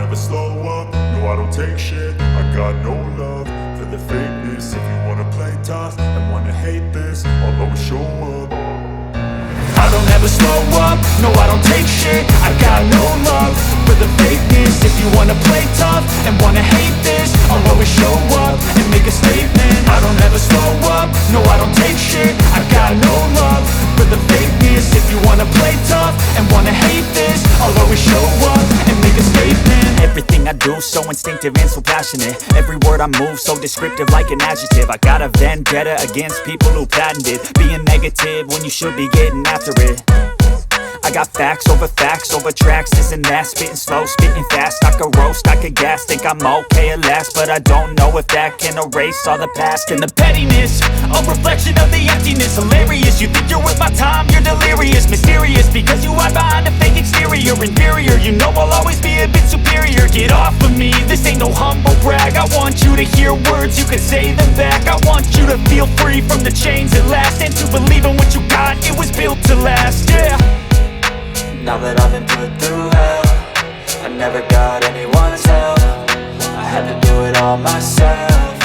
never slow up, no I don't take shit. I got no love for the fakeness. If you wanna play tough and wanna hate this, I'll always show up. I don't ever slow up, no I don't take shit. I got no love for the fakeness. If you wanna play tough and wanna hate this, I'll always show up and make a statement. I don't ever slow up, no I don't take shit. I got no love for the fakeness. If you wanna play tough and wanna hate this, I'll always show up and make a statement. Everything I do so instinctive and so passionate. Every word I move so descriptive like an adjective. I got a vendetta against people who patented being negative when you should be getting after it. I got facts over tracks, this and that. Spitting slow, spitting fast, I could roast, I could gas. Think I'm okay at last, but I don't know if that can erase all the past. And the pettiness, a reflection of the emptiness. Hilarious, you think you're worth my time, you're delirious. Mysterious, because you hide behind a fake exterior. Inferior, you know I'll always be a bit superior. Get off of me, this ain't no humble brag. I want you to hear words, you can say them back. I want you to feel free from the chains at last, and to believe in what you got, it was built to last, yeah. Now that I've been put through hell, I never got anyone's help. I had to do it all myself.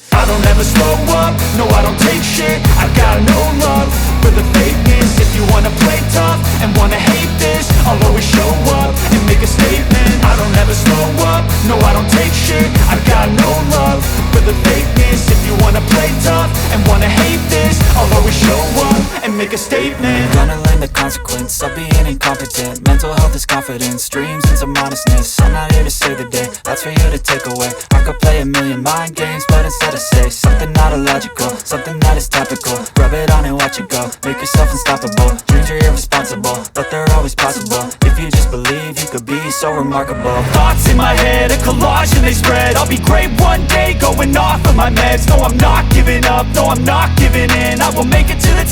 I don't ever slow up, no I don't take shit. I got no love for the fakeness. If you wanna play tough and wanna hate this, I'll always show up and make a statement. I don't ever slow up, no I don't take shit. I got no love for the fakeness. If you wanna play tough and wanna hate this, I'll always show up and make a statement. Gonna learn the consequence of being incompetent. Mental health is confidence, dreams and some honestness. I'm not here to save the day, that's for you to take away. I could play a million mind games, but instead I say something not illogical, something that is topical. Rub it on and watch it go, make yourself unstoppable. Dreams are irresponsible, but they're always possible. If you just believe, you could be so remarkable. Thoughts in my head, a collage and they spread. I'll be great one day, going off of my meds. No, I'm not giving up, no, I'm not giving in. I will make it to the